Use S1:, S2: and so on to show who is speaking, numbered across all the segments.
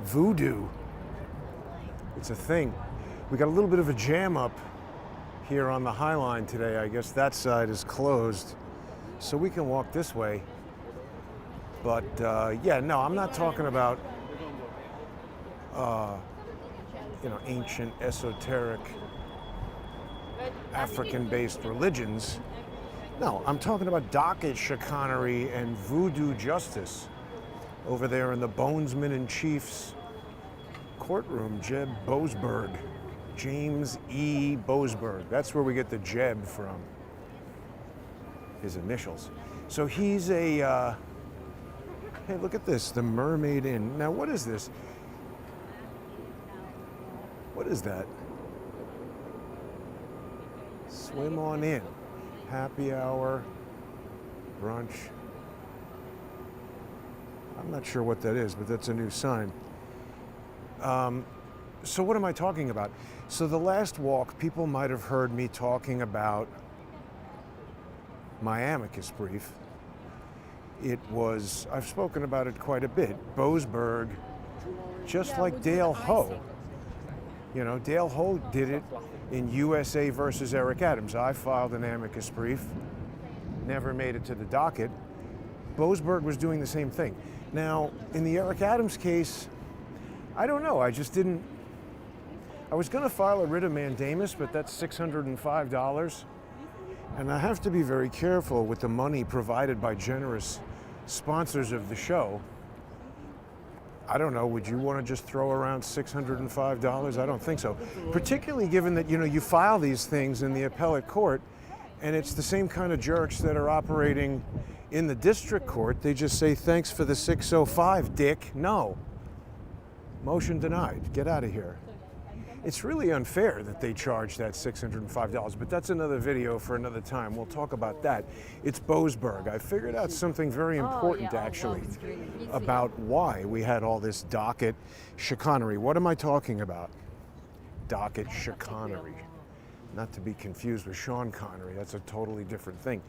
S1: Voodoo. It's a thing. We got a little bit of a jam up here on the High Line today. I guess that side is closed, so we can walk this way. But yeah, no, I'm not talking about ancient, esoteric, African-based religions. No, I'm talking about Docket, Chicanery, and Voodoo justice over there in the Bonesman-in-Chief's courtroom. Jeb Boasberg, James E. Boasberg. That's where we get the Jeb from, his initials. So he's a, hey, look at this, the Mermaid Inn. Now, what is this? What is that? Swim on in. Happy hour, brunch. I'm not sure what that is, but that's a new sign. So what am I talking about? So the last walk, people might have heard me talking about my amicus brief. It was, I've spoken about it quite a bit. Boasberg, just like Dale Ho. You know, Dale Ho did it in USA versus Eric Adams. I filed an amicus brief, never made it to the docket. Boasberg was doing the same thing. Now, in the Eric Adams case, I don't know, I was gonna file a writ of mandamus, but that's $605. And I have to be very careful with the money provided by generous sponsors of the show. I don't know, would you want to just throw around $605? I don't think so. Particularly given that, you file these things in the appellate court, and it's the same kind of jerks that are operating in the district court. They just say, thanks for the 605, dick. No. Motion denied. Get out of here. It's really unfair that they charge that $605, but that's another video for another time. We'll talk about that. It's Boasberg. I figured out something very important, actually, about why we had all this docket chicanery. What am I talking about? Docket chicanery. Not to be confused with Sean Connery. That's a totally different thing.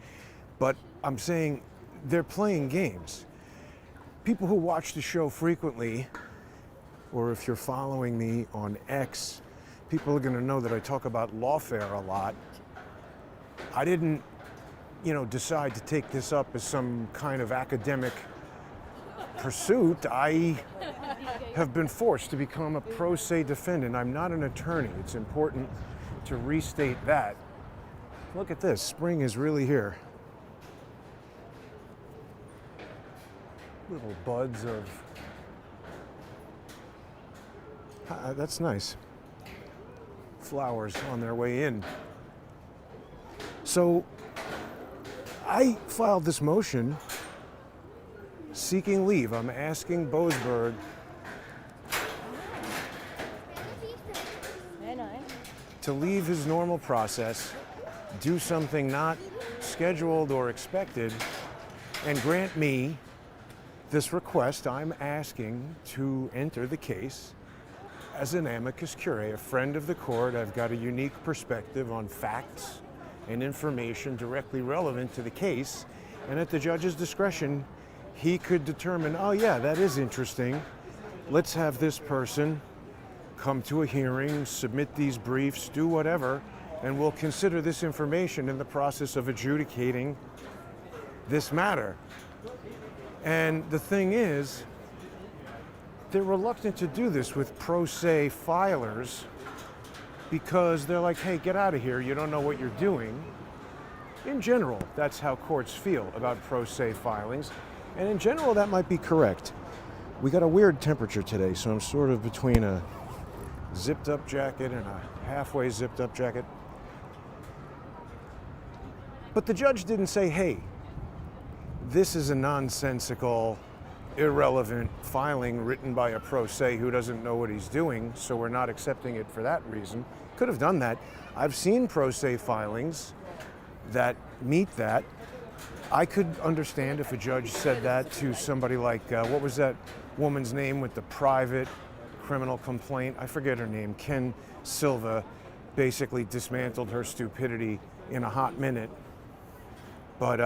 S1: But I'm saying they're playing games. People who watch the show frequently, or if you're following me on X, people are going to know that I talk about lawfare a lot. I didn't, decide to take this up as some kind of academic pursuit. I have been forced to become a pro se defendant. I'm not an attorney. It's important to restate that. Look at this. Spring is really here. Little buds of... that's nice. Flowers on their way in. So I filed this motion seeking leave. I'm asking Boasberg to leave his normal process, do something not scheduled or expected, and grant me this request. I'm asking to enter the case as an amicus curiae, a friend of the court. I've got a unique perspective on facts and information directly relevant to the case, and at the judge's discretion, he could determine, oh yeah, that is interesting. Let's have this person come to a hearing, submit these briefs, do whatever, and we'll consider this information in the process of adjudicating this matter. And the thing is, they're reluctant to do this with pro se filers because they're like, hey, get out of here, you don't know what you're doing. In general, that's how courts feel about pro se filings. And in general, that might be correct. We got a weird temperature today, so I'm sort of between a zipped up jacket and a halfway zipped up jacket. But the judge didn't say, hey, this is a nonsensical, irrelevant filing written by a pro se who doesn't know what he's doing, so we're not accepting it for that reason. Could have done that. I've seen pro se filings that meet that. I could understand if a judge said that to somebody like, what was that woman's name with the private criminal complaint? I forget her name. Ken Silva basically dismantled her stupidity in a hot minute. But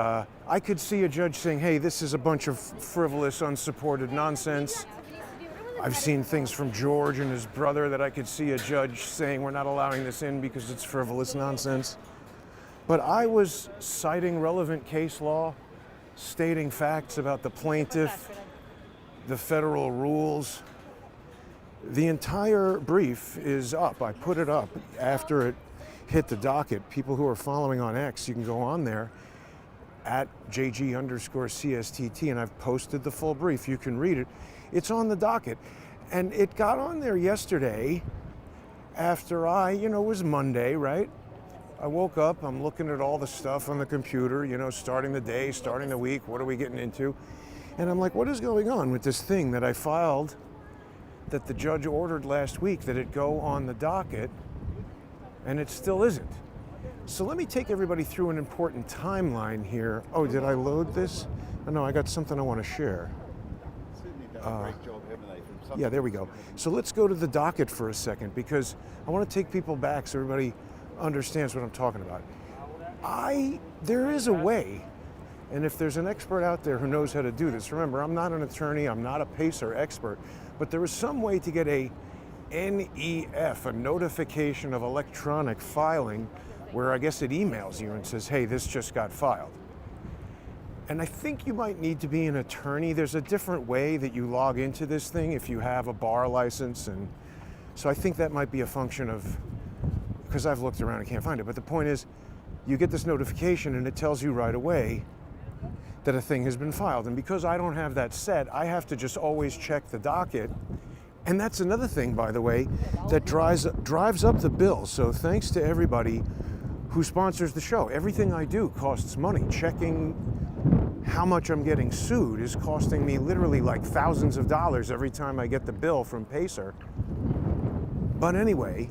S1: I could see a judge saying, hey, this is a bunch of frivolous, unsupported nonsense. I've seen things from George and his brother that I could see a judge saying we're not allowing this in because it's frivolous nonsense. But I was citing relevant case law, stating facts about the plaintiff, the federal rules. The entire brief is up. I put it up after it hit the docket. People who are following on X, you can go on there at JG_CSTT, and I've posted the full brief. You can read it. It's on the docket. And it got on there yesterday after it was Monday, right? I woke up, I'm looking at all the stuff on the computer, starting the day, starting the week, what are we getting into? And I'm like, what is going on with this thing that I filed that the judge ordered last week that it go on the docket, and it still isn't? So let me take everybody through an important timeline here. Oh, did I load this? Oh, no, I got something I want to share. Yeah, there we go. So let's go to the docket for a second, because I want to take people back so everybody understands what I'm talking about. There is a way, and if there's an expert out there who knows how to do this, remember, I'm not an attorney, I'm not a PACER expert, but there is some way to get a NEF, a notification of electronic filing, where I guess it emails you and says, hey, this just got filed. And I think you might need to be an attorney. There's a different way that you log into this thing if you have a bar license. And so I think that might be a function of, because I've looked around and can't find it. But the point is, you get this notification and it tells you right away that a thing has been filed. And because I don't have that set, I have to just always check the docket. And that's another thing, by the way, that drives up the bill. So thanks to everybody who sponsors the show. Everything I do costs money. Checking how much I'm getting sued is costing me literally like thousands of dollars every time I get the bill from PACER. But anyway,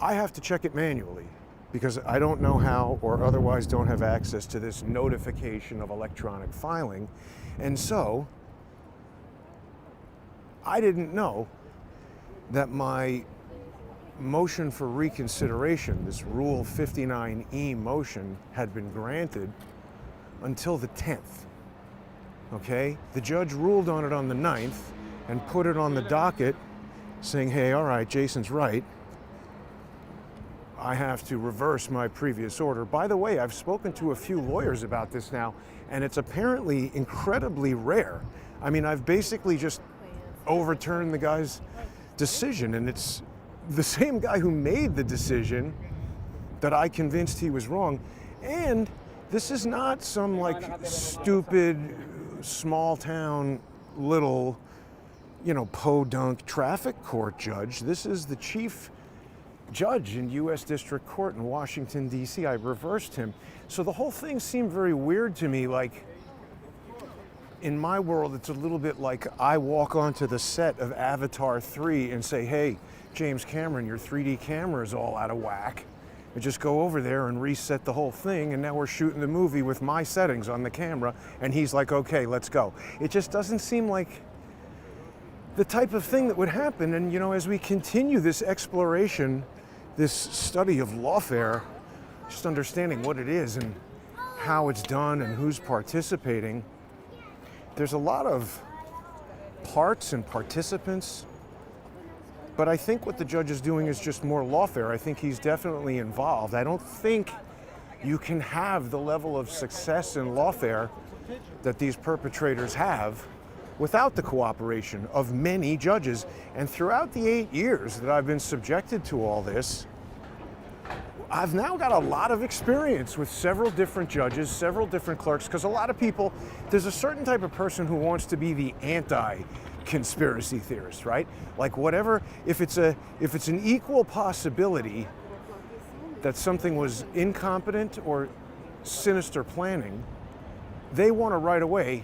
S1: I have to check it manually because I don't know how, or otherwise don't have access to this notification of electronic filing. And so I didn't know that my motion for reconsideration, this Rule 59E motion, had been granted until the 10th, okay? The judge ruled on it on the 9th and put it on the docket saying, hey, all right, Jason's right. I have to reverse my previous order. By the way, I've spoken to a few lawyers about this now, and it's apparently incredibly rare. I mean, I've basically just overturned the guy's decision, and it's the same guy who made the decision that I convinced he was wrong. And this is not some like stupid small town little, podunk traffic court judge. This is the chief judge in U.S. District Court in Washington, D.C. I reversed him. So the whole thing seemed very weird to me. Like, in my world, it's a little bit like I walk onto the set of Avatar 3 and say, hey, James Cameron, your 3D camera is all out of whack. And just go over there and reset the whole thing, and now we're shooting the movie with my settings on the camera, and he's like, okay, let's go. It just doesn't seem like the type of thing that would happen. And, as we continue this exploration, this study of lawfare, just understanding what it is and how it's done and who's participating, there's a lot of parts and participants. But I think what the judge is doing is just more lawfare. I think he's definitely involved. I don't think you can have the level of success in lawfare that these perpetrators have without the cooperation of many judges. And throughout the 8 years that I've been subjected to all this, I've now got a lot of experience with several different judges, several different clerks, because a lot of people, there's a certain type of person who wants to be the anti-conspiracy theorist, right? Like whatever, if it's an equal possibility that something was incompetent or sinister planning, they want to right away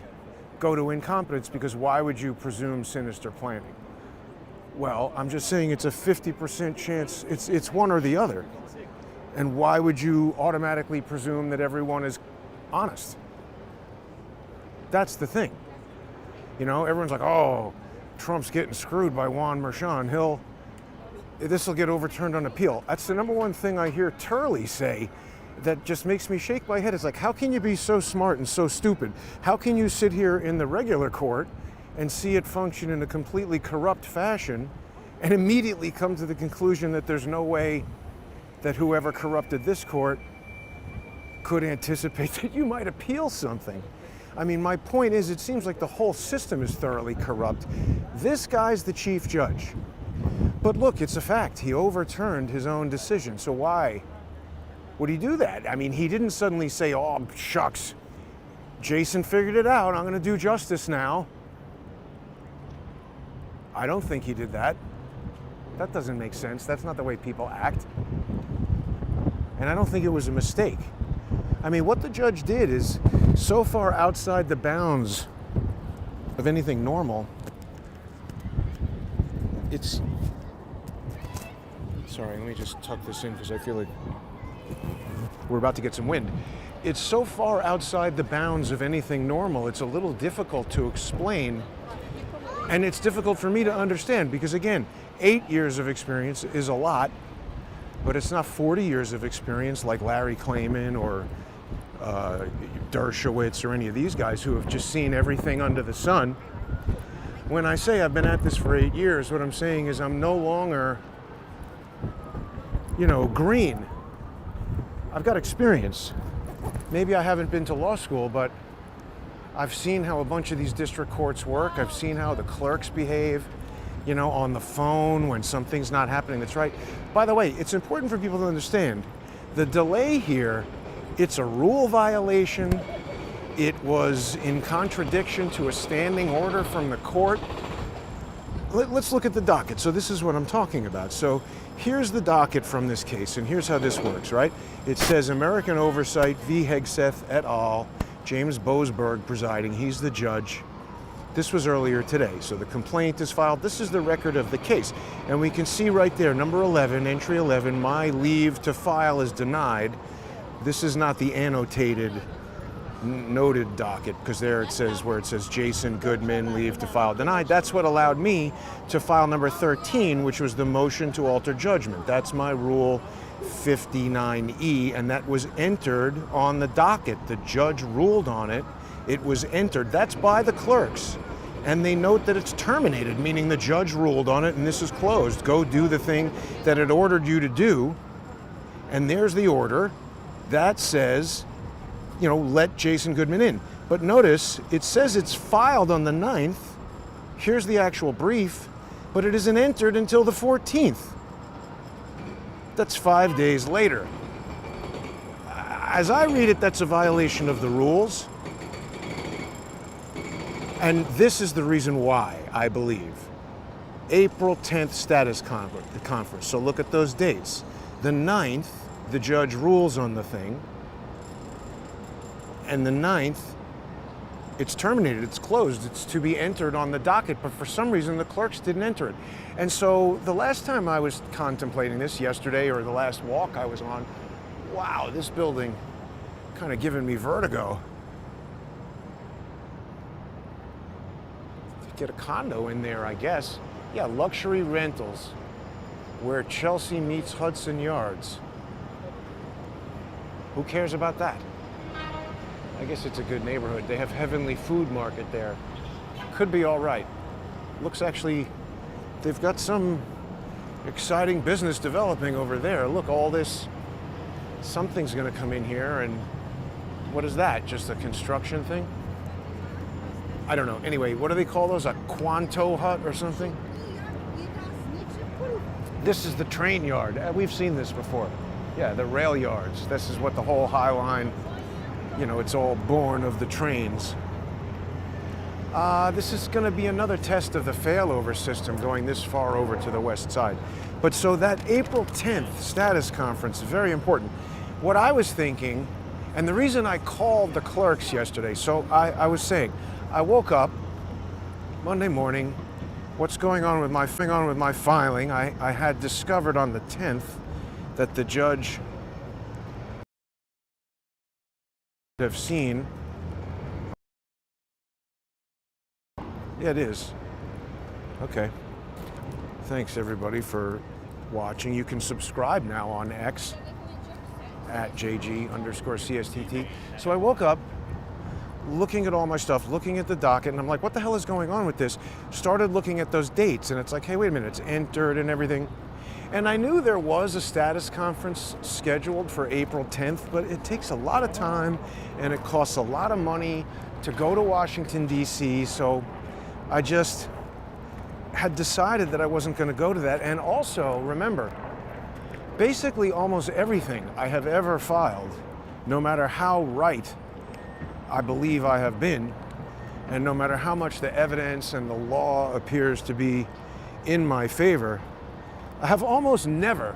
S1: go to incompetence, because why would you presume sinister planning? Well, I'm just saying it's a 50% chance, it's one or the other. And why would you automatically presume that everyone is honest? That's the thing. Everyone's like, oh, Trump's getting screwed by Juan Merchan. This will get overturned on appeal. That's the number one thing I hear Turley say that just makes me shake my head. It's like, how can you be so smart and so stupid? How can you sit here in the regular court and see it function in a completely corrupt fashion and immediately come to the conclusion that there's no way that whoever corrupted this court could anticipate that you might appeal something. I mean, my point is, it seems like the whole system is thoroughly corrupt. This guy's the chief judge. But look, it's a fact. He overturned his own decision. So why would he do that? I mean, he didn't suddenly say, oh, shucks, Jason figured it out. I'm going to do justice now. I don't think he did that. That doesn't make sense. That's not the way people act. And I don't think it was a mistake. I mean, what the judge did is so far outside the bounds of anything normal. It's... Sorry, let me just tuck this in because I feel like we're about to get some wind. It's so far outside the bounds of anything normal, it's a little difficult to explain. And it's difficult for me to understand because, again, 8 years of experience is a lot, but it's not 40 years of experience like Larry Klayman or Dershowitz or any of these guys who have just seen everything under the sun. When I say I've been at this for 8 years, what I'm saying is I'm no longer, green. I've got experience. Maybe I haven't been to law school, but I've seen how a bunch of these district courts work. I've seen how the clerks behave, on the phone when something's not happening that's right. By the way, it's important for people to understand the delay here. It's a rule violation. It was in contradiction to a standing order from the court. Let's look at the docket. So this is what I'm talking about. So here's the docket from this case, and here's how this works, right? It says American Oversight v. Hegseth et al., James Boasberg presiding. He's the judge. This was earlier today. So the complaint is filed. This is the record of the case. And we can see right there, number 11, entry 11, my leave to file is denied. This is not the annotated, noted docket, because there it says, where it says Jason Goodman, leave to file denied. That's what allowed me to file number 13, which was the motion to alter judgment. That's my Rule 59E, and that was entered on the docket. The judge ruled on it. It was entered. That's by the clerks. And they note that it's terminated, meaning the judge ruled on it and this is closed. Go do the thing that it ordered you to do. And there's the order that says, let Jason Goodman in. But notice, it says it's filed on the 9th. Here's the actual brief, but it isn't entered until the 14th. That's 5 days later. As I read it, that's a violation of the rules. And this is the reason why, I believe. April 10th status conference. So look at those dates. The 9th, the judge rules on the thing. And the 9th, it's terminated, it's closed, it's to be entered on the docket, but for some reason the clerks didn't enter it. And so the last time I was contemplating this, yesterday or the last walk I was on, wow, this building kind of giving me vertigo. Get a condo in there, I guess. Yeah, luxury rentals, where Chelsea meets Hudson Yards. Who cares about that? I guess it's a good neighborhood. They have Heavenly Food Market there. Could be all right. Looks actually, they've got some exciting business developing over there. Look, all this, something's gonna come in here, and what is that? Just a construction thing? I don't know. Anyway, what do they call those? A Quanto hut or something? This is the train yard. We've seen this before. Yeah, the rail yards. This is what the whole High Line, it's all born of the trains. This is going to be another test of the failover system going this far over to the west side. But so that April 10th status conference is very important. What I was thinking, and the reason I called the clerks yesterday, so I was saying, I woke up Monday morning, what's going on with my filing? I had discovered on the 10th that the judge have seen. Yeah, it is. Okay. Thanks everybody for watching. You can subscribe now on X at JG_CSTT. So I woke up looking at all my stuff, looking at the docket, and I'm like, what the hell is going on with this? Started looking at those dates, and it's like, hey, wait a minute, it's entered and everything. And I knew there was a status conference scheduled for April 10th, but it takes a lot of time and it costs a lot of money to go to Washington, D.C., so I just had decided that I wasn't going to go to that. And also, remember, basically almost everything I have ever filed, no matter how right I believe I have been, and no matter how much the evidence and the law appears to be in my favor, I have almost never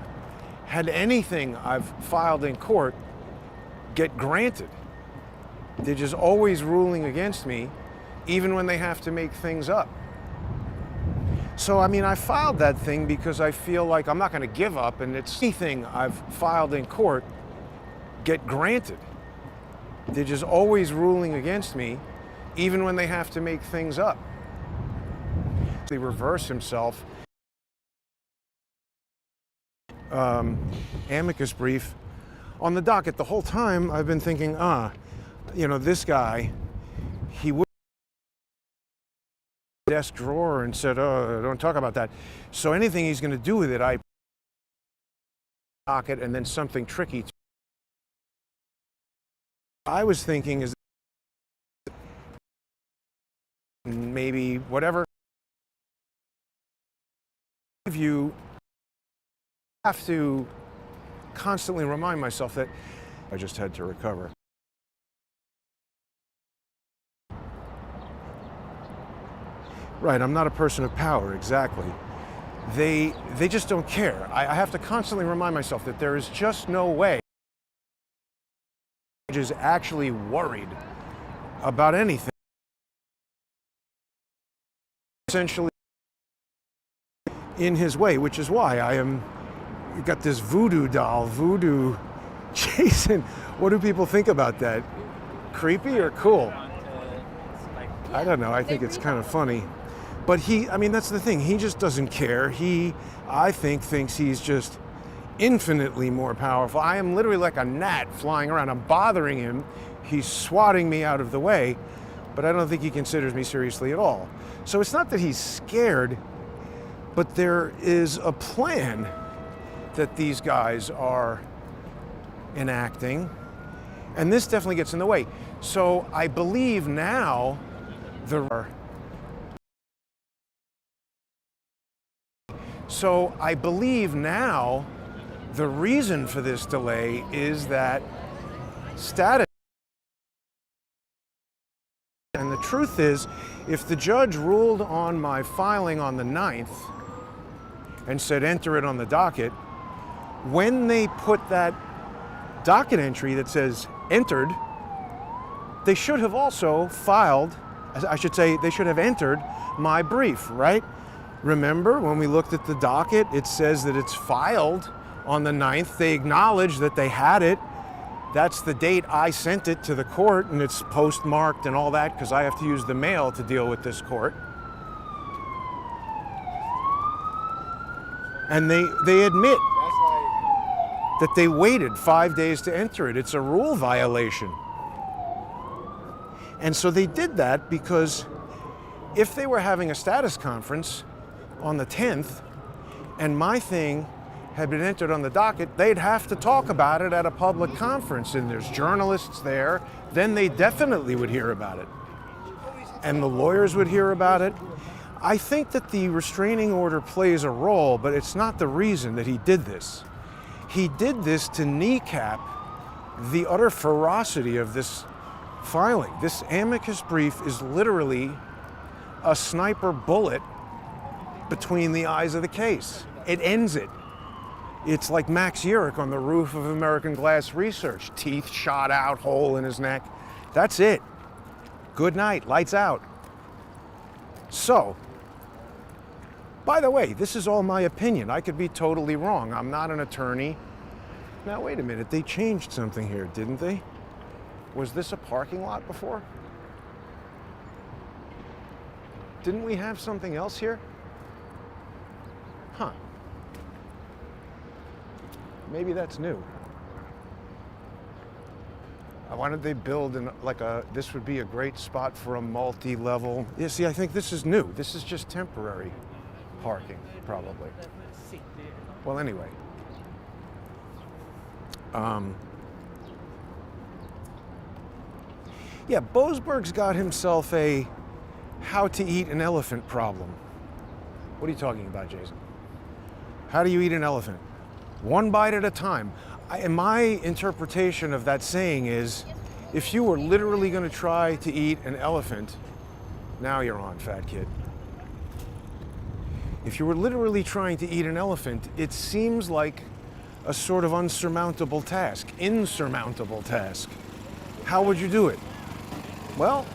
S1: had anything I've filed in court get granted. They're just always ruling against me, even when they have to make things up. So, I mean, I filed that thing because I feel like I'm not going to give up, and it's anything I've filed in court get granted. They're just always ruling against me, even when they have to make things up. He reversed himself. Amicus brief on the docket. The whole time I've been thinking, this guy, he would desk drawer and said, oh, don't talk about that. So anything he's going to do with it, I docket and then something tricky. I was thinking is maybe whatever. If you have to constantly remind myself that I just had to recover. Right, I'm not a person of power, exactly. They just don't care. I have to constantly remind myself that there is just no way is actually worried about anything. Essentially in his way, which is why you got this voodoo doll, Voodoo. Jason, what do people think about that? Creepy or cool? I don't know, I think it's kind of funny. But that's the thing, he just doesn't care. I think, thinks he's just infinitely more powerful. I am literally like a gnat flying around. I'm bothering him. He's swatting me out of the way, but I don't think he considers me seriously at all. So it's not that he's scared, but there is a plan that these guys are enacting, and this definitely gets in the way. So I believe now the reason for this delay is that status. And the truth is, if the judge ruled on my filing on the 9th and said enter it on the docket, when they put that docket entry that says entered, they should have also filed, I should say, they should have entered my brief, right? Remember, when we looked at the docket, it says that it's filed on the 9th. They acknowledged that they had it. That's the date I sent it to the court, and it's postmarked and all that because I have to use the mail to deal with this court. And they admit that they waited 5 days to enter it. It's a rule violation. And so they did that because if they were having a status conference on the 10th and my thing had been entered on the docket, they'd have to talk about it at a public conference, and there's journalists there, then they definitely would hear about it. And the lawyers would hear about it. I think that the restraining order plays a role, but it's not the reason that he did this. He did this to kneecap the utter ferocity of this filing. This amicus brief is literally a sniper bullet between the eyes of the case. It ends it. It's like Max Urich on the roof of American Glass Research. Teeth shot out, hole in his neck. That's it. Good night, lights out. So, by the way, this is all my opinion. I could be totally wrong. I'm not an attorney. Now, wait a minute. They changed something here, didn't they? Was this a parking lot before? Didn't we have something else here? Huh. Maybe that's new. Why don't they build this would be a great spot for a multi-level. Yeah, see, I think this is new. This is just temporary parking, probably. Well, anyway. Yeah, Boasberg's got himself a how to eat an elephant problem. What are you talking about, Jason? How do you eat an elephant? One bite at a time. My interpretation of that saying is, if you were literally going to try to eat an elephant, now you're on, fat kid. If you were literally trying to eat an elephant, it seems like a sort of insurmountable task. How would you do it? Well,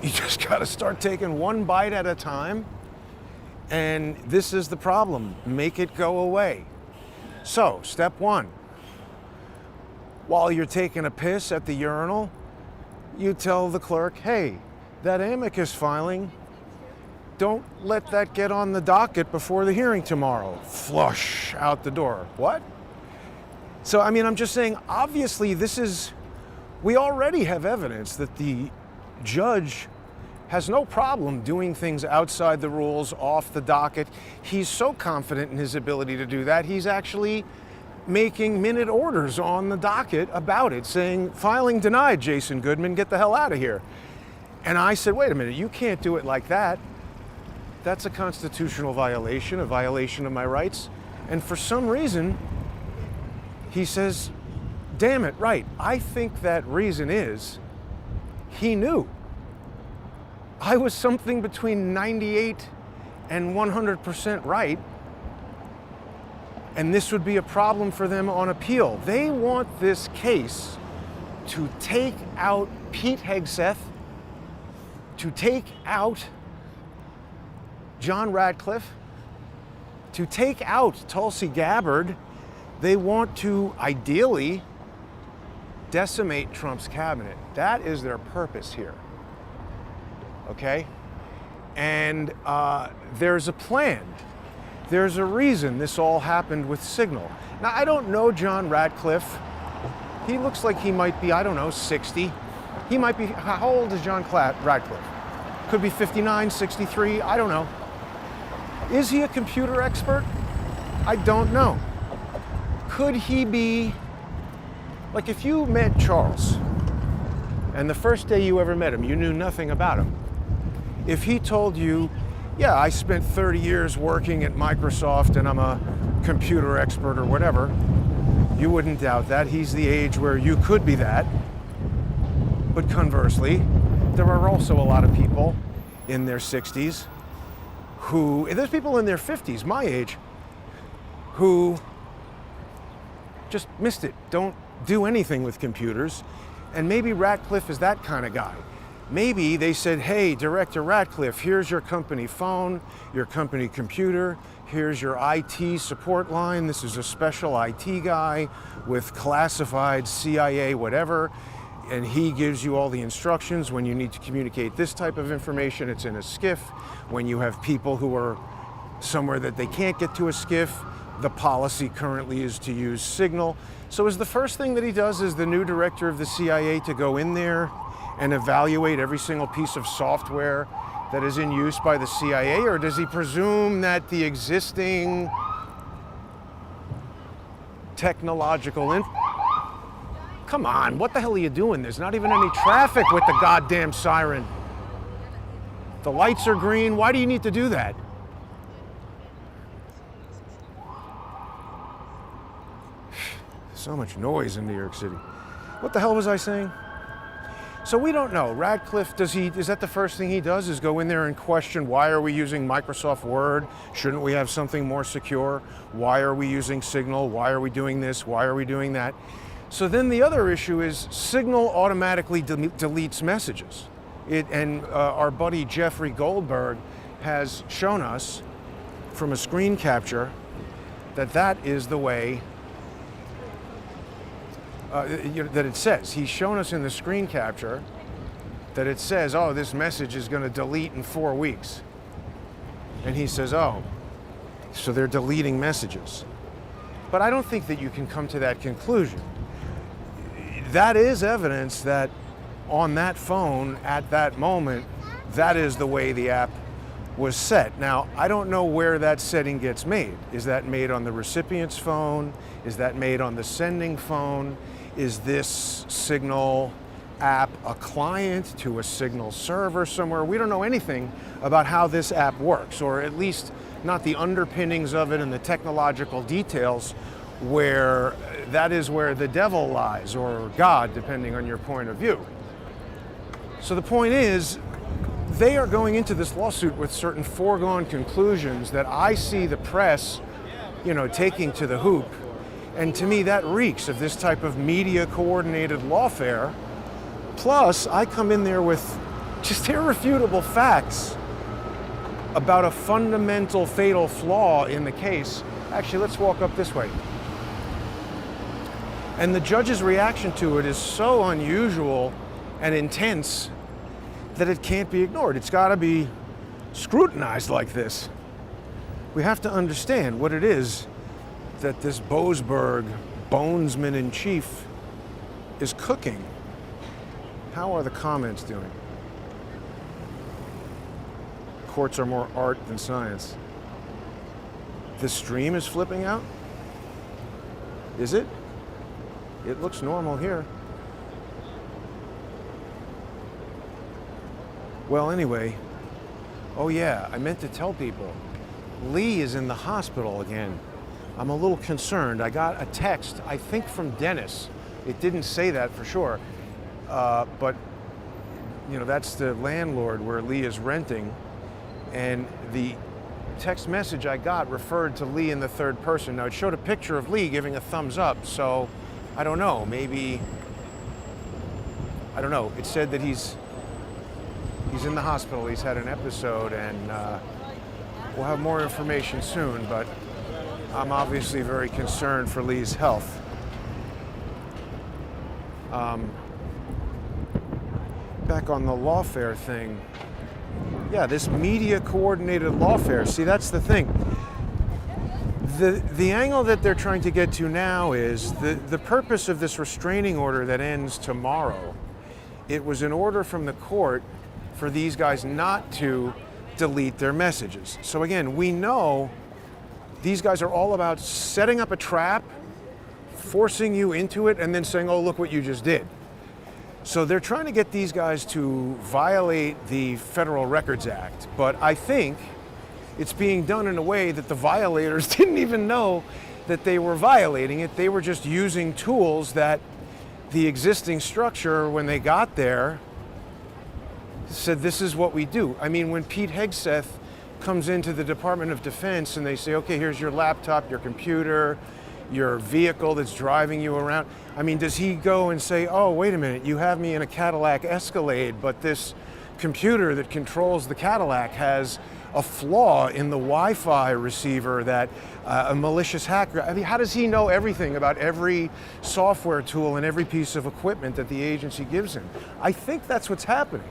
S1: you just got to start taking one bite at a time, and this is the problem. Make it go away. So, step one. While you're taking a piss at the urinal, you tell the clerk, hey, that amicus filing, don't let that get on the docket before the hearing tomorrow. Flush out the door. What? So, I mean, I'm just saying, obviously, we already have evidence that the judge has no problem doing things outside the rules, off the docket. He's so confident in his ability to do that, he's actually making minute orders on the docket about it, saying, filing denied, Jason Goodman, get the hell out of here. And I said, wait a minute, you can't do it like that. That's a constitutional violation, a violation of my rights. And for some reason, he says, damn it, right. I think that reason is he knew. I was something between 98 and 100% right, and this would be a problem for them on appeal. They want this case to take out Pete Hegseth, to take out John Ratcliffe, to take out Tulsi Gabbard. They want to, ideally, decimate Trump's cabinet. That is their purpose here. Okay? And there's a plan. There's a reason this all happened with Signal. Now, I don't know John Ratcliffe. He looks like he might be, I don't know, 60. He might be, how old is John Ratcliffe? Could be 59, 63, I don't know. Is he a computer expert? I don't know. Could he be, like if you met Charles, and the first day you ever met him, you knew nothing about him. If he told you, yeah, I spent 30 years working at Microsoft and I'm a computer expert or whatever, you wouldn't doubt that. He's the age where you could be that. But conversely, there are also a lot of people in their 60s who, there's people in their 50s, my age, who just missed it, don't do anything with computers. And maybe Ratcliffe is that kind of guy. Maybe they said, hey, Director Ratcliffe, here's your company phone, your company computer, here's your IT support line. This is a special IT guy with classified CIA whatever, and he gives you all the instructions when you need to communicate this type of information. It's in a SCIF. When you have people who are somewhere that they can't get to a SCIF, the policy currently is to use Signal. So is the first thing that he does as the new director of the CIA to go in there and evaluate every single piece of software that is in use by the CIA, or does he presume that the existing technological Come on, what the hell are you doing? There's not even any traffic with the goddamn siren. The lights are green. Why do you need to do that? So much noise in New York City. What the hell was I saying? So we don't know. Ratcliffe, is that the first thing he does, is go in there and question, why are we using Microsoft Word? Shouldn't we have something more secure? Why are we using Signal? Why are we doing this? Why are we doing that? So then the other issue is Signal automatically deletes messages. Our buddy Jeffrey Goldberg has shown us from a screen capture that is the way that it says. He's shown us in the screen capture that it says, oh, this message is going to delete in 4 weeks. And he says, oh, so they're deleting messages. But I don't think that you can come to that conclusion. that is evidence that on that phone at that moment, that is the way the app was set. Now, I don't know where that setting gets made. Is that made on the recipient's phone? Is that made on the sending phone? Is this Signal app a client to a Signal server somewhere? We don't know anything about how this app works, or at least not the underpinnings of it and the technological details, where that is where the devil lies, or God, depending on your point of view. So the point is, they are going into this lawsuit with certain foregone conclusions that I see the press, taking to the hoop. And to me, that reeks of this type of media-coordinated lawfare. Plus, I come in there with just irrefutable facts about a fundamental fatal flaw in the case. Actually, let's walk up this way. And the judge's reaction to it is so unusual and intense that it can't be ignored. It's got to be scrutinized like this. We have to understand what it is that this Boasberg, bonesman-in-chief, is cooking. How are the comments doing? Courts are more art than science. The stream is flipping out? Is it? It looks normal here. Well, anyway, oh yeah, I meant to tell people, Lee is in the hospital again. I'm a little concerned. I got a text, I think from Dennis. It didn't say that for sure, but that's the landlord where Lee is renting, and the text message I got referred to Lee in the third person. Now, it showed a picture of Lee giving a thumbs up, so I don't know, I don't know. It said that he's in the hospital, he's had an episode, and we'll have more information soon, but I'm obviously very concerned for Lee's health. Back on the lawfare thing. Yeah, this media-coordinated lawfare. See, that's the thing. The angle that they're trying to get to now is the purpose of this restraining order that ends tomorrow. It was an order from the court for these guys not to delete their messages. So again, we know these guys are all about setting up a trap, forcing you into it, and then saying, oh, look what you just did. So they're trying to get these guys to violate the Federal Records Act, but I think it's being done in a way that the violators didn't even know that they were violating it. They were just using tools that the existing structure, when they got there, said, this is what we do. I mean, when Pete Hegseth comes into the Department of Defense and they say, okay, here's your laptop, your computer, your vehicle that's driving you around. I mean, does he go and say, oh, wait a minute, you have me in a Cadillac Escalade, but this computer that controls the Cadillac has a flaw in the Wi-Fi receiver that a malicious hacker, I mean, how does he know everything about every software tool and every piece of equipment that the agency gives him? I think that's what's happening,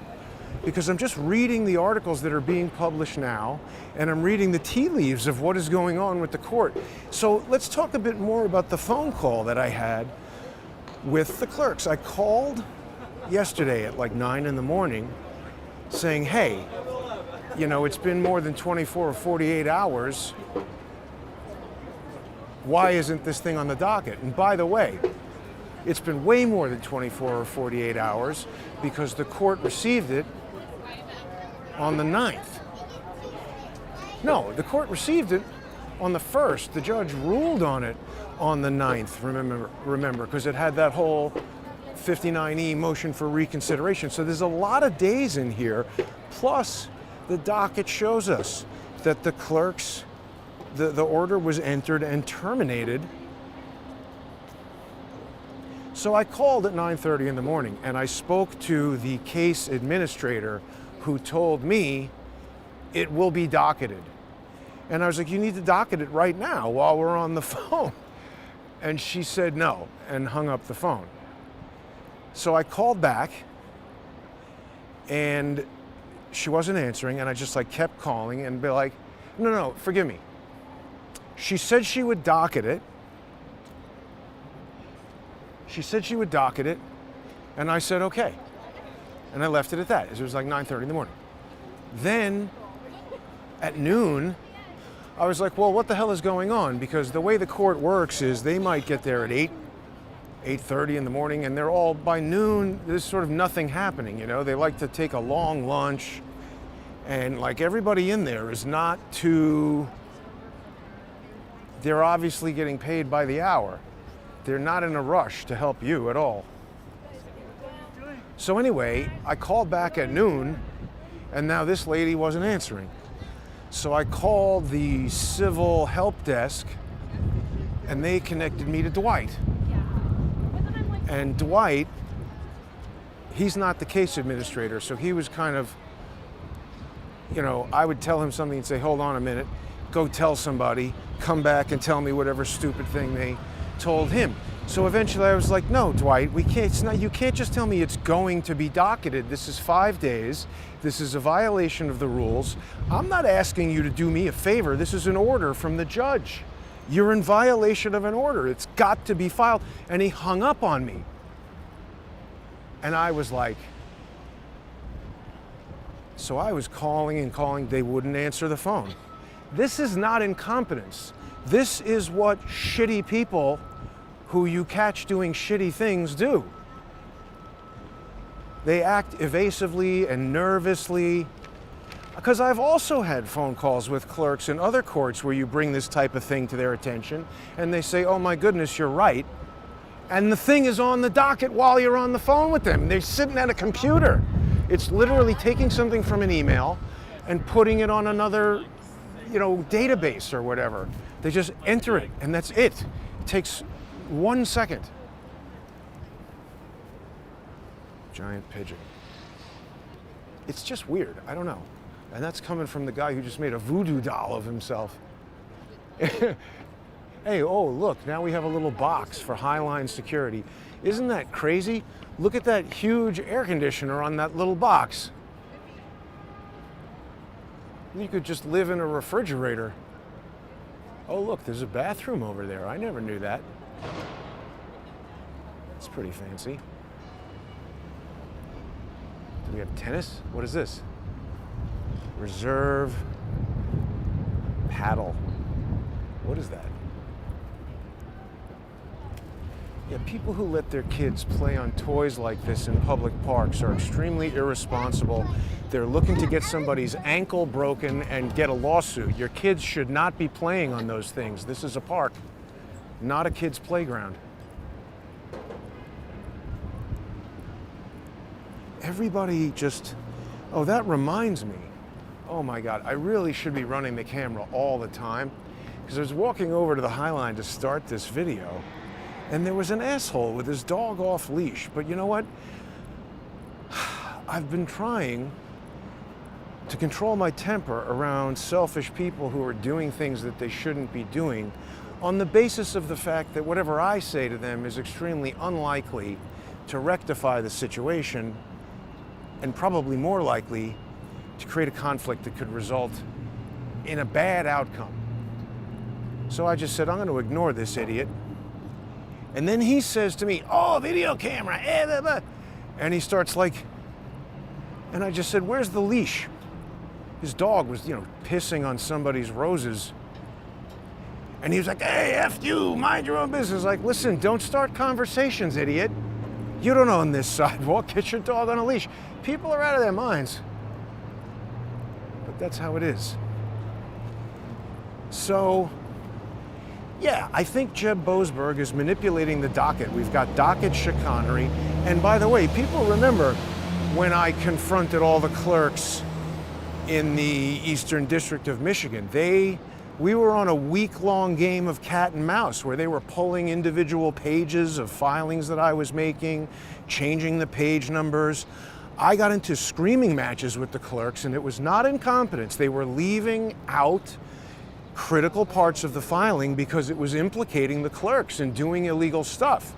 S1: because I'm just reading the articles that are being published now, and I'm reading the tea leaves of what is going on with the court. So let's talk a bit more about the phone call that I had with the clerks. I called yesterday at like 9 in the morning saying, hey, it's been more than 24 or 48 hours. Why isn't this thing on the docket? And by the way, it's been way more than 24 or 48 hours because the court received it on the 9th. No, the court received it on the 1st. The judge ruled on it on the 9th, remember, because it had that whole 59E motion for reconsideration. So there's a lot of days in here, plus the docket shows us that the clerks, the order was entered and terminated. So I called at 9:30 in the morning and I spoke to the case administrator who told me it will be docketed. And I was like, you need to docket it right now while we're on the phone. And she said no and hung up the phone. So I called back and she wasn't answering, and I just kept calling and be like, no, forgive me. She said she would docket it. She said she would docket it, and I said, okay. And I left it at that. It was like 9:30 in the morning. Then, at noon, I was like, well, what the hell is going on? Because the way the court works is they might get there at 8:30 in the morning, and they're all, by noon, there's sort of nothing happening, you know? They like to take a long lunch, and like everybody in there is not too, they're obviously getting paid by the hour. They're not in a rush to help you at all. So anyway, I called back at noon, and now this lady wasn't answering. So I called the civil help desk, and they connected me to Dwight. And Dwight, he's not the case administrator, so he was kind of, you know, I would tell him something and say, hold on a minute, go tell somebody, come back and tell me whatever stupid thing they told him. So eventually I was like, no, Dwight, we can't, it's not, you can't just tell me it's going to be docketed. This is 5 days. This is a violation of the rules. I'm not asking you to do me a favor. This is an order from the judge. You're in violation of an order. It's got to be filed. And he hung up on me. And I was like, so I was calling and calling. They wouldn't answer the phone. This is not incompetence. This is what shitty people who you catch doing shitty things do. They act evasively and nervously. Because I've also had phone calls with clerks in other courts where you bring this type of thing to their attention and they say, oh my goodness, you're right. And the thing is on the docket while you're on the phone with them. They're sitting at a computer. It's literally taking something from an email and putting it on another, you know, database or whatever. They just enter it and that's it. It takes 1 second. Giant pigeon. It's just weird. I don't know. And that's coming from the guy who just made a voodoo doll of himself. Hey, oh, look, now we have a little box for Highline security. Isn't that crazy? Look at that huge air conditioner on that little box. You could just live in a refrigerator. Oh, look, there's a bathroom over there. I never knew that. It's pretty fancy. Do we have tennis? What is this? Reserve paddle. What is that? Yeah, people who let their kids play on toys like this in public parks are extremely irresponsible. They're looking to get somebody's ankle broken and get a lawsuit. Your kids should not be playing on those things. This is a park, not a kid's playground. Everybody just, oh, that reminds me. Oh my God, I really should be running the camera all the time because I was walking over to the Highline to start this video and there was an asshole with his dog off leash. But you know what? I've been trying to control my temper around selfish people who are doing things that they shouldn't be doing on the basis of the fact that whatever I say to them is extremely unlikely to rectify the situation and probably more likely to create a conflict that could result in a bad outcome. So I just said, I'm going to ignore this idiot. And then he says to me, oh, video camera, blah, blah. And he starts like, and I just said, where's the leash? His dog was, you know, pissing on somebody's roses. And he was like, hey, F you, mind your own business. Like, listen, don't start conversations, idiot. You don't own this sidewalk, get your dog on a leash. People are out of their minds. But that's how it is. So, yeah, I think Jeb Boasberg is manipulating the docket. We've got Docket Chicanery. And by the way, people remember when I confronted all the clerks in the Eastern District of Michigan. We were on a week-long game of cat and mouse where they were pulling individual pages of filings that I was making, changing the page numbers. I got into screaming matches with the clerks, and it was not incompetence. They were leaving out critical parts of the filing because it was implicating the clerks in doing illegal stuff.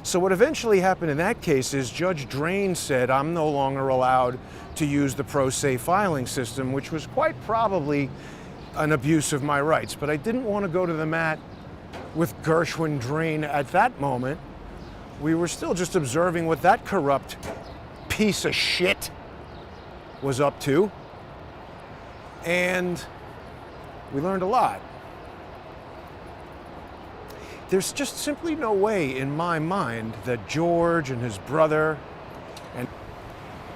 S1: So what eventually happened in that case is Judge Drain said I'm no longer allowed to use the pro se filing system, which was quite probably an abuse of my rights. But I didn't want to go to the mat with Gershwin Drain at that moment we were still just observing what that corrupt piece of shit was up to. And we learned a lot. There's just simply no way in my mind that George and his brother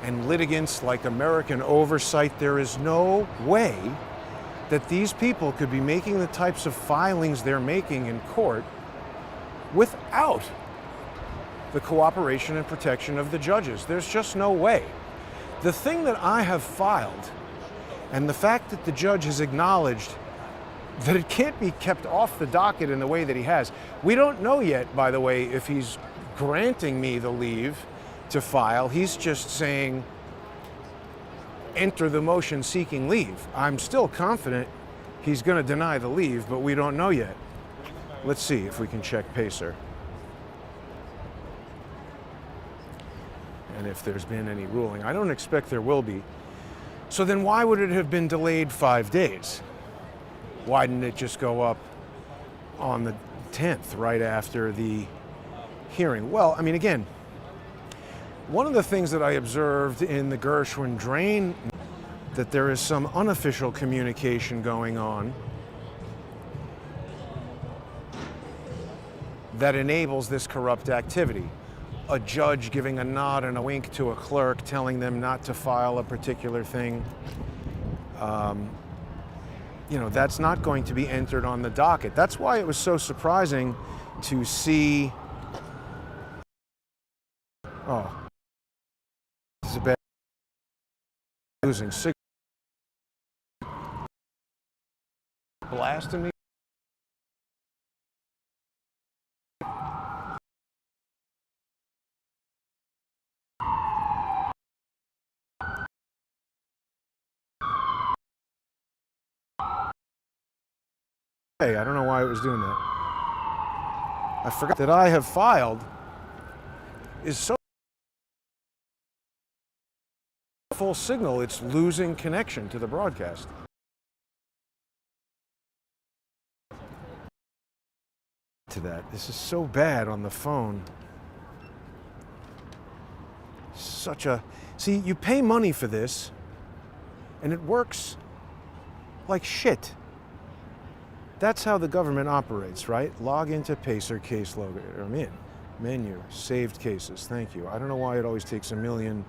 S1: and litigants like American Oversight, there is no way that these people could be making the types of filings they're making in court without the cooperation and protection of the judges. There's just no way. The thing that I have filed, and the fact that the judge has acknowledged that it can't be kept off the docket in the way that he has. We don't know yet, by the way, if he's granting me the leave to file. He's just saying, enter the motion seeking leave. I'm still confident he's going to deny the leave, but we don't know yet. Let's see if we can check Pacer. And if there's been any ruling. I don't expect there will be. So then why would it have been delayed 5 days? Why didn't it just go up on the 10th, right after the hearing? Well, I mean, again, one of the things that I observed in the Gershwin drain, that there is some unofficial communication going on that enables this corrupt activity. A judge giving a nod and a wink to a clerk, telling them not to file a particular thing. You know, that's not going to be entered on the docket. That's why it was so surprising to see. Oh, this is a bad losing signal. Blasting me. Hey, I don't know why it was doing that. I forgot that I have filed is so full signal, it's losing connection to the broadcast. To that. This is so bad on the phone. Such a... See, you pay money for this, and it works like shit. That's how the government operates, right? Log into Pacer case logo. I'm in. Menu, saved cases. Thank you. I don't know why it always takes a million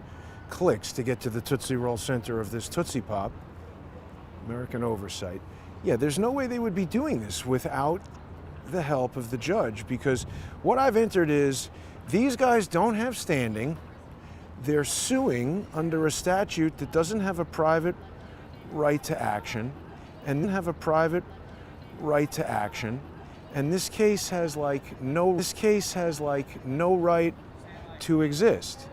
S1: clicks to get to the Tootsie Roll center of this Tootsie Pop. American Oversight. Yeah, there's no way they would be doing this without the help of the judge, because what I've entered is these guys don't have standing. They're suing under a statute that doesn't have a private right to action, and have a private right to action, and this case has like no right to exist.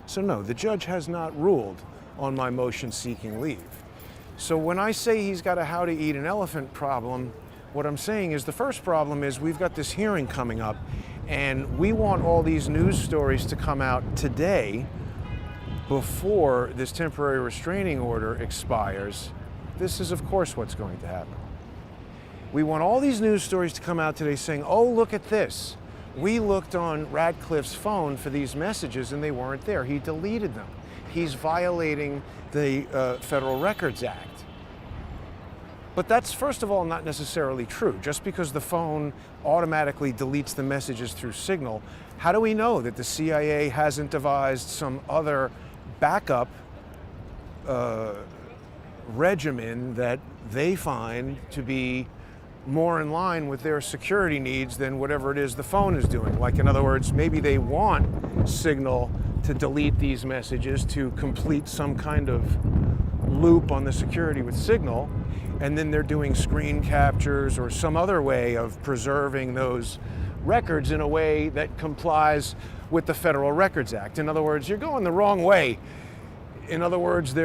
S1: So no, the judge has not ruled on my motion seeking leave. So when I say he's got a how to eat an elephant problem, what I'm saying is the first problem is we've got this hearing coming up, and we want all these news stories to come out today before this temporary restraining order expires. This is of course what's going to happen. We want all these news stories to come out today saying, oh, look at this. We looked on Radcliffe's phone for these messages and they weren't there. He deleted them. He's violating the Federal Records Act. But that's, first of all, not necessarily true. Just because the phone automatically deletes the messages through Signal, how do we know that the CIA hasn't devised some other backup regimen that they find to be more in line with their security needs than whatever it is the phone is doing? Like, in other words, maybe they want Signal to delete these messages to complete some kind of loop on the security with Signal, and then they're doing screen captures or some other way of preserving those records in a way that complies with the Federal Records Act. In other words, you're going the wrong way. In other words,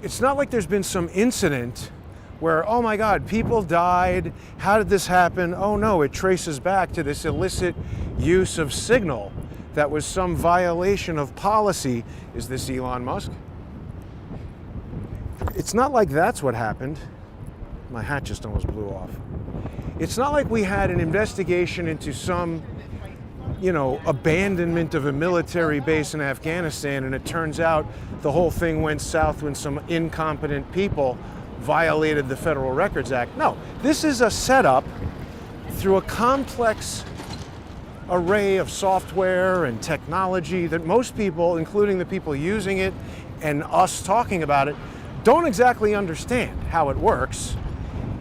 S1: it's not like there's been some incident where, oh my God, people died, how did this happen? Oh no, it traces back to this illicit use of Signal that was some violation of policy. Is this Elon Musk? It's not like that's what happened. My hat just almost blew off. It's not like we had an investigation into some abandonment of a military base in Afghanistan, and it turns out the whole thing went south when some incompetent people violated the Federal Records Act. No, this is a setup through a complex array of software and technology that most people, including the people using it and us talking about it, don't exactly understand how it works.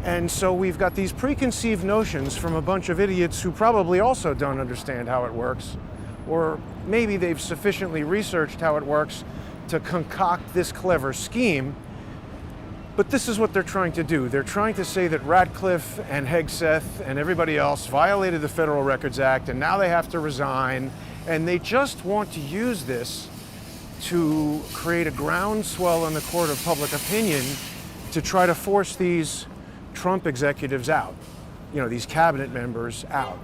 S1: And so we've got these preconceived notions from a bunch of idiots who probably also don't understand how it works, or maybe they've sufficiently researched how it works to concoct this clever scheme. But this is what they're trying to do. They're trying to say that Ratcliffe and Hegseth and everybody else violated the Federal Records Act, and now they have to resign, and they just want to use this to create a groundswell in the court of public opinion to try to force these Trump executives out, these cabinet members out.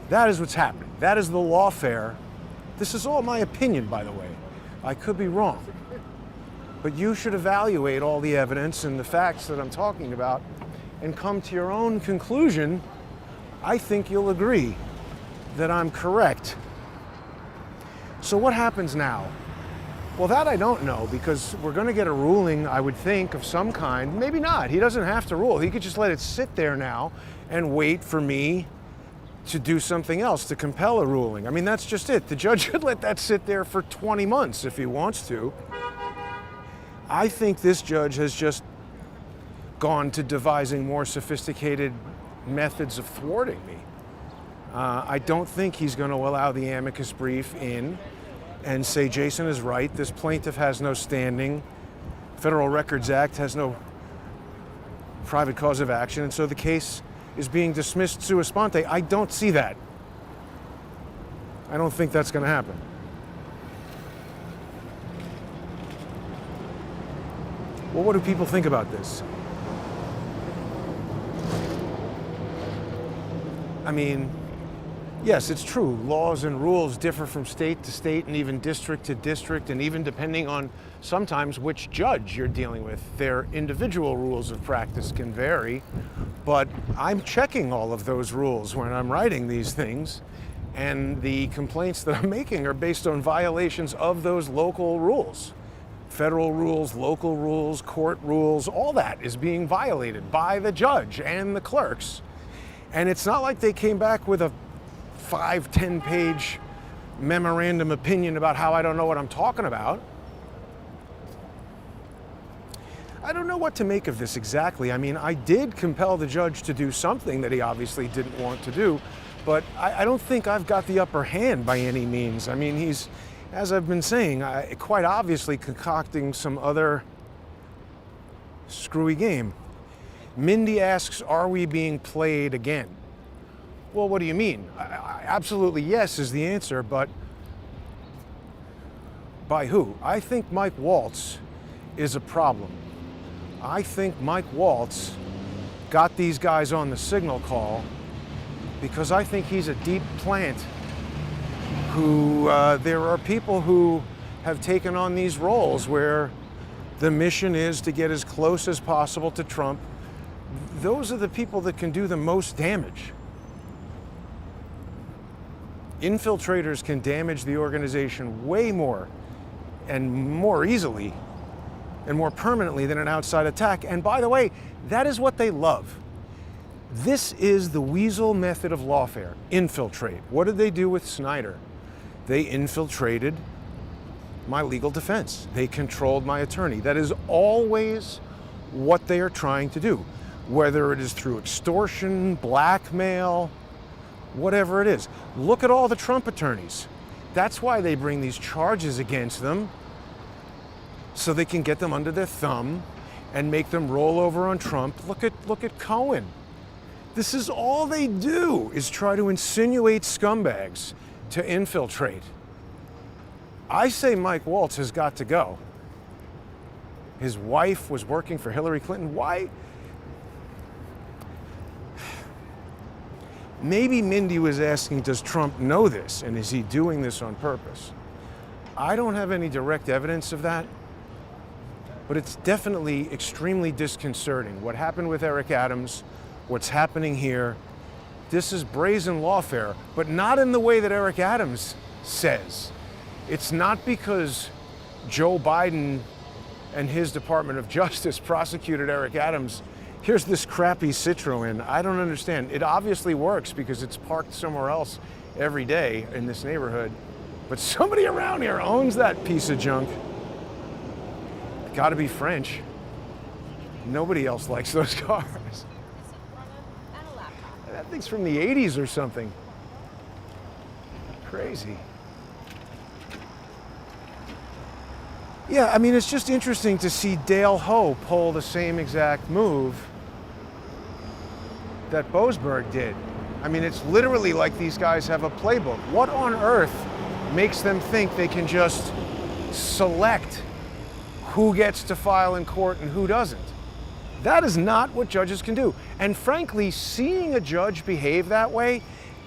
S1: That is what's happening. That is the lawfare. This is all my opinion, by the way. I could be wrong. But you should evaluate all the evidence and the facts that I'm talking about and come to your own conclusion. I think you'll agree that I'm correct. So what happens now? Well, that I don't know, because we're going to get a ruling, I would think, of some kind. Maybe not. He doesn't have to rule. He could just let it sit there now and wait for me to do something else, to compel a ruling. I mean, that's just it. The judge could let that sit there for 20 months if he wants to. I think this judge has just gone to devising more sophisticated methods of thwarting me. I don't think he's going to allow the amicus brief in and say, Jason is right, this plaintiff has no standing, Federal Records Act has no private cause of action, and so the case is being dismissed sua sponte. I don't see that. I don't think that's going to happen. Well, what do people think about this? I mean, yes, it's true. Laws and rules differ from state to state and even district to district, and even depending on sometimes which judge you're dealing with. Their individual rules of practice can vary, but I'm checking all of those rules when I'm writing these things, and the complaints that I'm making are based on violations of those local rules. Federal rules, local rules, court rules, all that is being violated by the judge and the clerks. And it's not like they came back with a 5-10 page memorandum opinion about how I don't know what I'm talking about. I don't know what to make of this exactly. I mean, I did compel the judge to do something that he obviously didn't want to do, but I don't think I've got the upper hand by any means. I mean, he's, as I've been saying, quite obviously concocting some other screwy game. Mindy asks, are we being played again? Well, what do you mean? Absolutely yes is the answer, but by who? I think Mike Waltz is a problem. I think Mike Waltz got these guys on the signal call because I think he's a deep plant who, there are people who have taken on these roles where the mission is to get as close as possible to Trump. Those are the people that can do the most damage. Infiltrators can damage the organization way more and more easily and more permanently than an outside attack. And by the way, that is what they love. This is the weasel method of lawfare. Infiltrate. What did they do with Snyder? They infiltrated my legal defense. They controlled my attorney. That is always what they are trying to do, whether it is through extortion, blackmail, whatever it is. Look at all the Trump attorneys. That's why they bring these charges against them, so they can get them under their thumb and make them roll over on Trump. Look at Cohen. This is all they do, is try to insinuate scumbags to infiltrate. I say Mike Waltz has got to go. His wife was working for Hillary Clinton. Why? Maybe Mindy was asking, does Trump know this, and is he doing this on purpose? I don't have any direct evidence of that, but it's definitely extremely disconcerting. What happened with Eric Adams, what's happening here, This is brazen lawfare, but not in the way that Eric Adams says. It's not because Joe Biden and his Department of Justice prosecuted Eric Adams. Here's this crappy Citroen. I don't understand. It obviously works because it's parked somewhere else every day in this neighborhood. But somebody around here owns that piece of junk. Gotta be French. Nobody else likes those cars. That thing's from the 80s or something. Crazy. Yeah, I mean, it's just interesting to see Dale Ho pull the same exact move that Boasberg did. I mean, it's literally like these guys have a playbook. What on earth makes them think they can just select who gets to file in court and who doesn't? That is not what judges can do. And frankly, seeing a judge behave that way,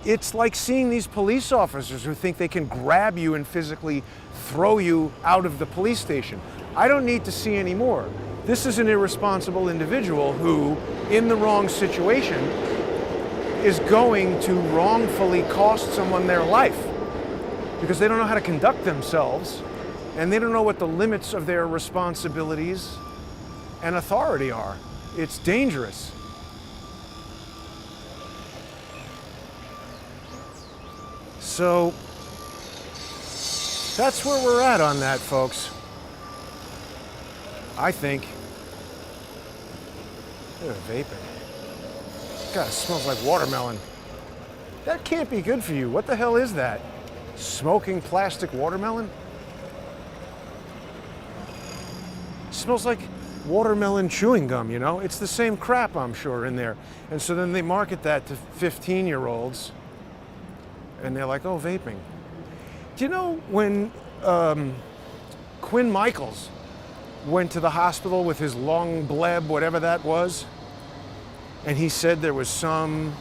S1: it's like seeing these police officers who think they can grab you and physically throw you out of the police station. I don't need to see any more. This is an irresponsible individual who, in the wrong situation, is going to wrongfully cost someone their life because they don't know how to conduct themselves and they don't know what the limits of their responsibilities and authority are. It's dangerous. So that's where we're at on that, folks. I think. Look at the vaping. God, it smells like watermelon. That can't be good for you. What the hell is that? Smoking plastic watermelon? It smells like watermelon chewing gum, you know? It's the same crap, I'm sure, in there. And so then they market that to 15-year-olds, and they're like, oh, vaping. Do you know when Quinn Michaels went to the hospital with his lung bleb, whatever that was, and he said there was some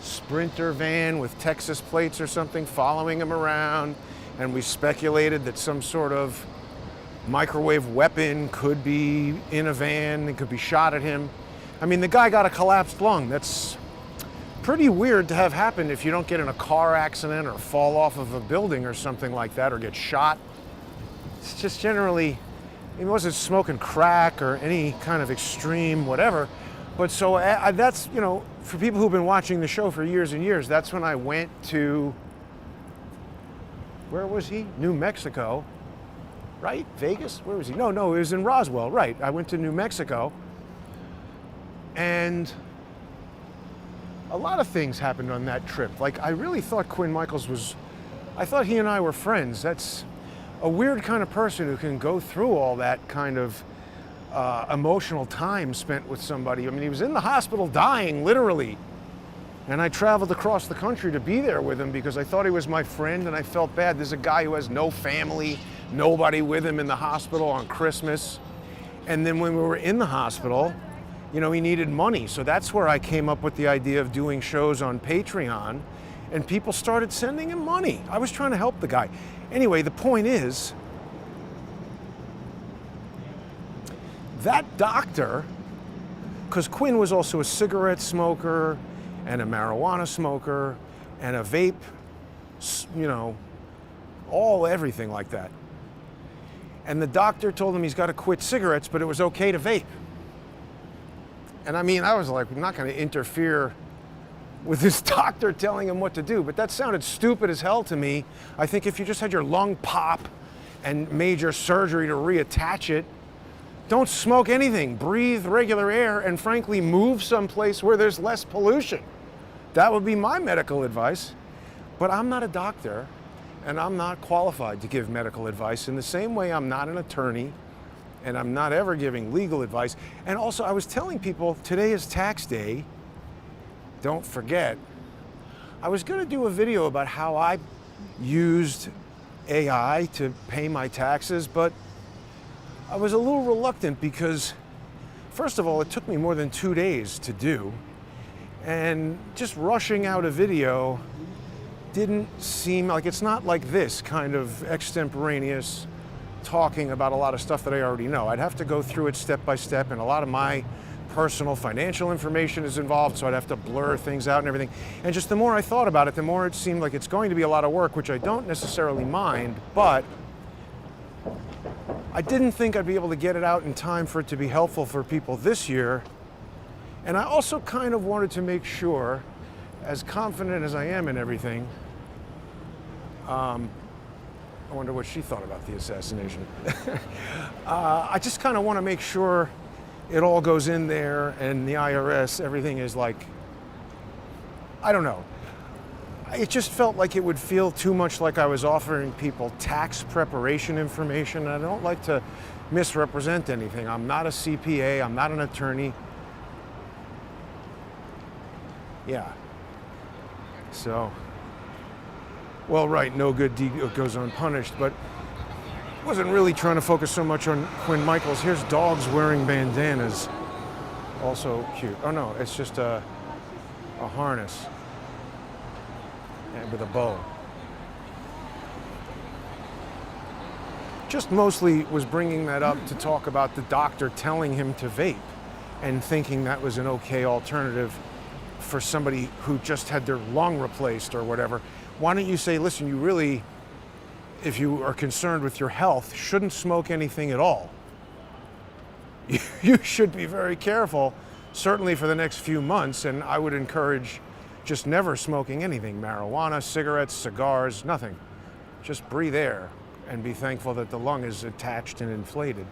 S1: Sprinter van with Texas plates or something following him around, and we speculated that some sort of microwave weapon could be in a van and could be shot at him. I mean, the guy got a collapsed lung. That's pretty weird to have happen if you don't get in a car accident or fall off of a building or something like that or get shot. It's just generally, he wasn't smoking crack or any kind of extreme whatever. But so that's, you know, for people who've been watching the show for years and years, that's when I went to, where was he? New Mexico. Right? Vegas? Where was he? No, it was in Roswell, right. I went to New Mexico, and a lot of things happened on that trip. Like, I really thought Quinn Michaels I thought he and I were friends. That's a weird kind of person who can go through all that kind of emotional time spent with somebody. I mean, he was in the hospital dying, literally. And I traveled across the country to be there with him because I thought he was my friend and I felt bad. There's a guy who has no family, nobody with him in the hospital on Christmas. And then when we were in the hospital, you know, he needed money. So that's where I came up with the idea of doing shows on Patreon, and people started sending him money. I was trying to help the guy. Anyway, the point is, that doctor, because Quinn was also a cigarette smoker and a marijuana smoker and a vape, you know, everything like that. And the doctor told him he's got to quit cigarettes, but it was okay to vape. And I mean, I was like, I'm not going to interfere with this doctor telling him what to do, but that sounded stupid as hell to me. I think if you just had your lung pop and major surgery to reattach it, don't smoke anything, breathe regular air, and frankly, move someplace where there's less pollution. That would be my medical advice. But I'm not a doctor, and I'm not qualified to give medical advice in the same way I'm not an attorney, and I'm not ever giving legal advice. And also, I was telling people, today is tax day. Don't forget. I was going to do a video about how I used AI to pay my taxes, but I was a little reluctant because, first of all, it took me more than 2 days to do. And just rushing out a video didn't seem like, it's not like this kind of extemporaneous talking about a lot of stuff that I already know. I'd have to go through it step by step, and a lot of my personal financial information is involved, so I'd have to blur things out and everything. And just the more I thought about it, the more it seemed like it's going to be a lot of work, which I don't necessarily mind, but I didn't think I'd be able to get it out in time for it to be helpful for people this year. And I also kind of wanted to make sure, as confident as I am in everything, I wonder what she thought about the assassination. I just kind of want to make sure it all goes in there and the IRS, everything is like, I don't know. It just felt like it would feel too much like I was offering people tax preparation information. I don't like to misrepresent anything. I'm not a CPA, I'm not an attorney. Yeah. So, well, right, no good deed goes unpunished, but wasn't really trying to focus so much on Quinn Michaels. Here's dogs wearing bandanas. Also cute. Oh no, it's just a harness and with a bow. Just mostly was bringing that up to talk about the doctor telling him to vape and thinking that was an okay alternative for somebody who just had their lung replaced or whatever. Why don't you say, listen, you really, if you are concerned with your health, shouldn't smoke anything at all. You should be very careful, certainly for the next few months, and I would encourage just never smoking anything, marijuana, cigarettes, cigars, nothing. Just breathe air and be thankful that the lung is attached and inflated.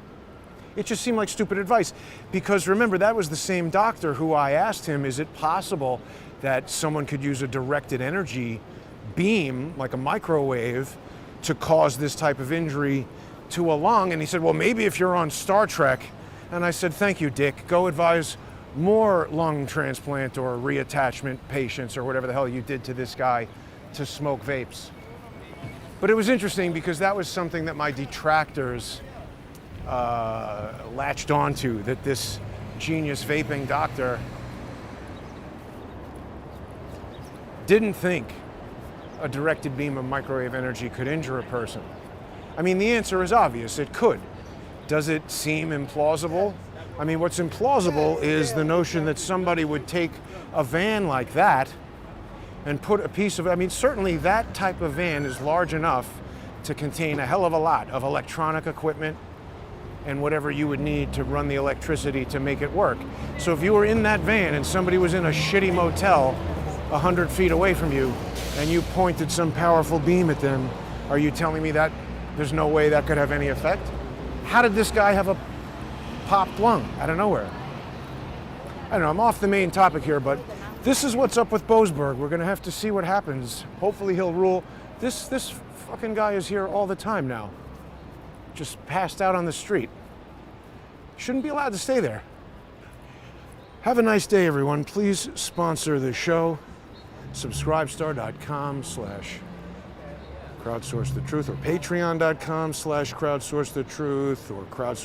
S1: It just seemed like stupid advice, because remember, that was the same doctor who I asked him, is it possible that someone could use a directed energy beam, like a microwave, to cause this type of injury to a lung? And he said, well, maybe if you're on Star Trek. And I said, thank you, Dick. Go advise more lung transplant or reattachment patients or whatever the hell you did to this guy to smoke vapes. But it was interesting because that was something that my detractors latched onto, that this genius vaping doctor didn't think a directed beam of microwave energy could injure a person. I mean, the answer is obvious, it could. Does it seem implausible? I mean, what's implausible is the notion that somebody would take a van like that and put a piece of, I mean, certainly that type of van is large enough to contain a hell of a lot of electronic equipment and whatever you would need to run the electricity to make it work. So if you were in that van and somebody was in a shitty motel 100 feet away from you and you pointed some powerful beam at them, are you telling me that there's no way that could have any effect? How did this guy have a popped lung out of nowhere? I don't know, I'm off the main topic here, but this is what's up with Boasberg. We're gonna have to see what happens. Hopefully he'll rule. This fucking guy is here all the time now. Just passed out on the street. Shouldn't be allowed to stay there. Have a nice day, everyone. Please sponsor the show. Subscribestar.com/crowdsourcethetruth or patreon.com/crowdsourcethetruth or crowdsource